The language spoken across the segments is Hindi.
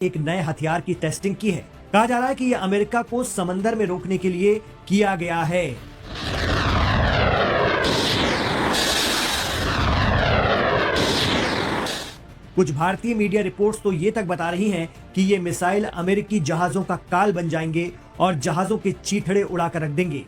एक नए हथियार की टेस्टिंग की है। कहा जा रहा है कि यह अमेरिका को समंदर में रोकने के लिए किया गया है। कुछ भारतीय मीडिया रिपोर्ट्स तो ये तक बता रही हैं कि ये मिसाइल अमेरिकी जहाजों का काल बन जाएंगे और जहाजों के चीथड़े उड़ाकर रख देंगे।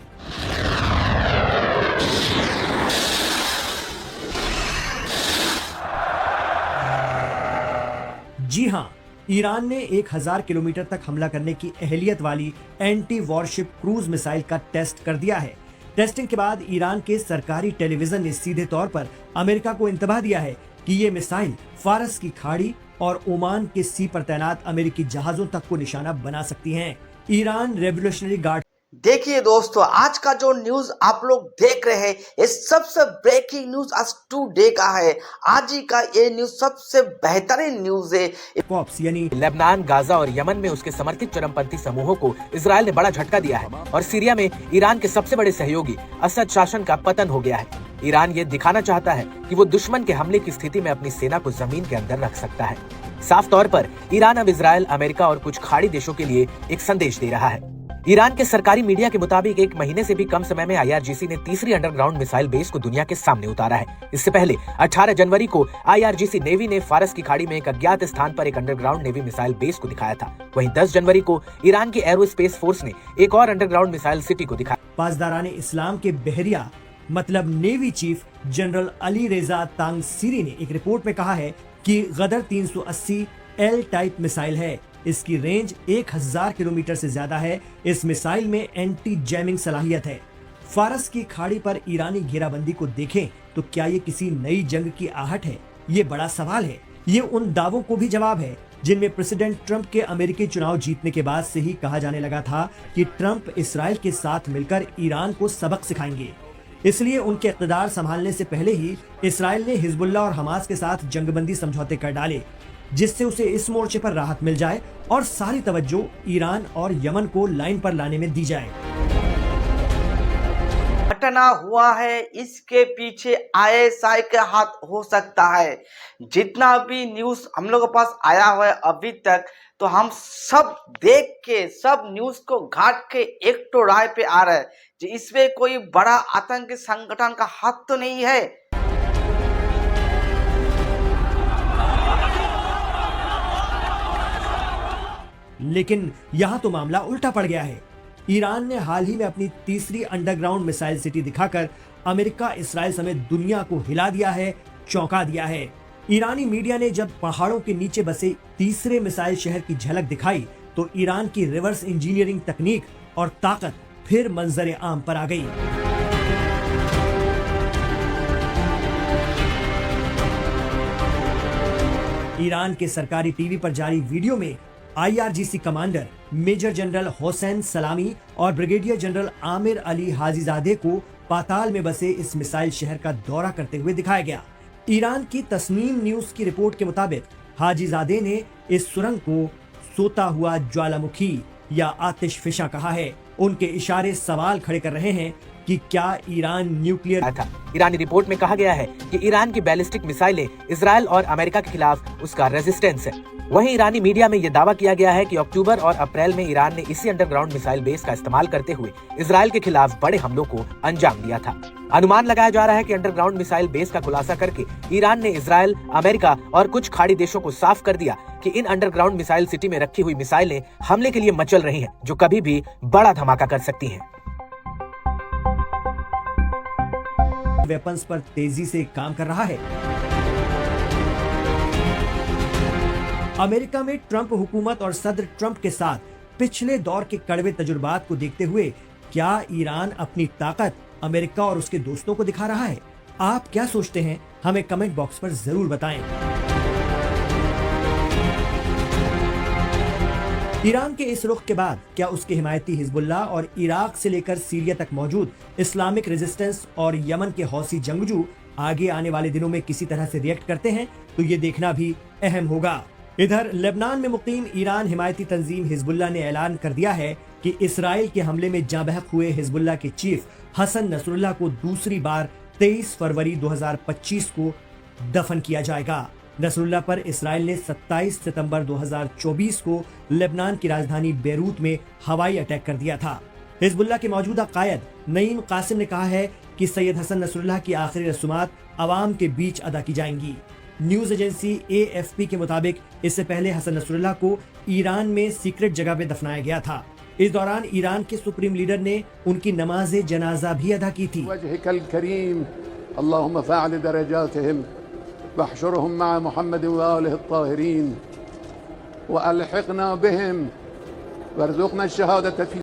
जी हां, ईरान ने 1000 किलोमीटर तक हमला करने की अहलियत वाली एंटी वॉरशिप क्रूज मिसाइल का टेस्ट कर दिया है। टेस्टिंग के बाद ईरान के सरकारी टेलीविजन ने सीधे तौर पर अमेरिका को इंतबाह दिया है कि ये मिसाइल फारस की खाड़ी और ओमान के सी पर तैनात अमेरिकी जहाजों तक को निशाना बना सकती हैं। Iran revolutionary guard. देखिए दोस्तों, आज का जो न्यूज आप लोग देख रहे हैं ये सबसे ब्रेकिंग न्यूज आज टुडे का है। आज ही का ये न्यूज सबसे बेहतरीन न्यूज है। कॉप्स यानी लेबनान, गाजा और यमन में उसके समर्थित चरमपंथी समूहों को इजरायल ने बड़ा झटका दिया है और सीरिया में ईरान के सबसे बड़े सहयोगी असद शासन का पतन हो गया है। ईरान ये दिखाना चाहता है कि वो दुश्मन के हमले की स्थिति में अपनी सेना को जमीन के अंदर रख सकता है। साफ तौर पर ईरान अब इजरायल, अमेरिका और कुछ खाड़ी देशों के लिए एक संदेश दे रहा है। ईरान के सरकारी मीडिया के मुताबिक 1 महीने से भी कम समय में IRGC ने तीसरी अंडरग्राउंड मिसाइल बेस को दुनिया के सामने उतारा है। इससे पहले 18 जनवरी को IRGC नेवी ने फारस की खाड़ी में एक अज्ञात स्थान पर एक अंडरग्राउंड नेवी मिसाइल बेस को दिखाया था। वहीं 10 जनवरी को ईरान की एरोस्पेस फोर्स ने एक और अंडरग्राउंड मिसाइल सिटी को दिखाया। पासदाराने इस्लाम के बहरिया मतलब नेवी चीफ जनरल अली रेजा तांगसीरी ने एक रिपोर्ट में कहा है कि गदर 380 L टाइप मिसाइल है। इसकी रेंज 1000 किलोमीटर से ज्यादा है। इस मिसाइल में एंटी जैमिंग सलाहियत है। फारस की खाड़ी पर ईरानी घेराबंदी को देखें तो क्या ये किसी नई जंग की आहट है? ये बड़ा सवाल है। ये उन दावों को भी जवाब है जिनमें प्रेसिडेंट ट्रंप के अमेरिकी चुनाव जीतने के बाद से ही कहा जाने लगा था कि ट्रंप इसराइल के साथ मिलकर ईरान को सबक सिखाएंगे। इसलिए उनके इक़्तिदार संभालने से पहले ही इसराइल ने हिजबुल्लाह और हमास के साथ जंगबंदी समझौते कर डाले, जिससे उसे इस मोर्चे पर राहत मिल जाए और सारी तवज्जो ईरान और यमन को लाइन पर लाने में दी जाए। घटना हुआ है, इसके पीछे ISI का हाथ हो सकता है। जितना भी न्यूज हम लोगों के पास आया हुआ है अभी तक, तो हम सब देख के सब न्यूज को घाट के एक तो राय पे आ रहा है कि इसमें कोई बड़ा आतंकी संगठन का हाथ तो नहीं है। लेकिन यहाँ तो मामला उल्टा पड़ गया है। ईरान ने हाल ही में अपनी तीसरी अंडरग्राउंड मिसाइल सिटी दिखाकर अमेरिका, इसराइल समेत दुनिया को हिला दिया है, चौंका दिया है। ईरानी मीडिया ने जब पहाड़ों के नीचे बसे तीसरे मिसाइल शहर की झलक दिखाई तो ईरान की रिवर्स इंजीनियरिंग तकनीक और ताकत फिर मंजर आम पर आ गई। ईरान के सरकारी टीवी पर जारी वीडियो में IRGC commander major general Hossein Salami और brigadier general Amir Ali Hajizadeh को पाताल में बसे इस मिसाइल शहर का दौरा करते हुए दिखाया गया। ईरान की तस्नीम न्यूज की रिपोर्ट के मुताबिक हाजीजादे ने इस सुरंग को सोता हुआ ज्वालामुखी या आतिशफिशा कहा है। उनके इशारे सवाल खड़े कर रहे हैं कि क्या ईरान न्यूक्लियर था। ईरानी रिपोर्ट में कहा गया है कि ईरान की बैलिस्टिक मिसाइलें इजरायल और अमेरिका के खिलाफ उसका रेजिस्टेंस है। वहीं ईरानी मीडिया में यह दावा किया गया है कि अक्टूबर और अप्रैल में ईरान ने इसी अंडरग्राउंड मिसाइल बेस का इस्तेमाल करते हुए इजरायल के खिलाफ बड़े हमलों को अंजाम दिया था। अनुमान लगाया जा रहा है कि अंडरग्राउंड मिसाइल बेस का खुलासा करके ईरान ने इजरायल, अमेरिका और कुछ खाड़ी देशों को साफ कर दिया कि इन अंडरग्राउंड मिसाइल सिटी में रखी हुई मिसाइलें हमले के लिए मचल रही हैं, जो कभी भी बड़ा धमाका कर सकती हैं। वेपन्स पर तेजी से काम कर रहा है। अमेरिका में ट्रंप हुकूमत और सदर ट्रंप के साथ पिछले दौर के कड़वे तजुर्बात को देखते हुए क्या ईरान अपनी ताकत अमेरिका और उसके दोस्तों को दिखा रहा है? आप क्या सोचते हैं? हमें कमेंट बॉक्स पर जरूर बताएं। ईरान के इस रुख के बाद क्या उसके हिमायती हिजबुल्लाह और इराक से लेकर सीरिया तक मौजूद इस्लामिक रेजिस्टेंस और यमन के हौसी जंगजू आगे आने वाले दिनों में किसी तरह से रिएक्ट करते हैं? तो ये देखना भी अहम होगा। इधर लेबनान में मुकीम ईरान हिमायती तंजीम हिजबुल्लाह ने ऐलान कर दिया है कि इसराइल के हमले में जाँ बहक हुए हिजबुल्लाह के चीफ हसन नसरुल्लाह को दूसरी बार 23 फरवरी 2025 को दफन किया जाएगा। नसरुल्लाह पर इसराइल ने 27 सितंबर 2024 को लेबनान की राजधानी बेरूत में हवाई अटैक कर दिया था। हिजबुल्लाह के मौजूदा कायद नईम कासिम ने कहा है कि सैयद हसन नसरुल्लाह की आखिरी रस्मात आवाम के बीच अदा की जाएंगी। न्यूज एजेंसी AFP के मुताबिक इससे पहले हसन नसरुल्लाह को ईरान में सीक्रेट जगह पे दफनाया गया था। इस दौरान ईरान के सुप्रीम लीडर ने उनकी नमाज जनाजा भी अदा की थी। वजहकल करीम अल्लाहुम्मा फ़अल दरजातहिम वहशुरहुम मअ मुहम्मद व आलिहि त्ताहिरीन व अलहिqना बिहिम वरज़ुक़ना अश-शहादत फी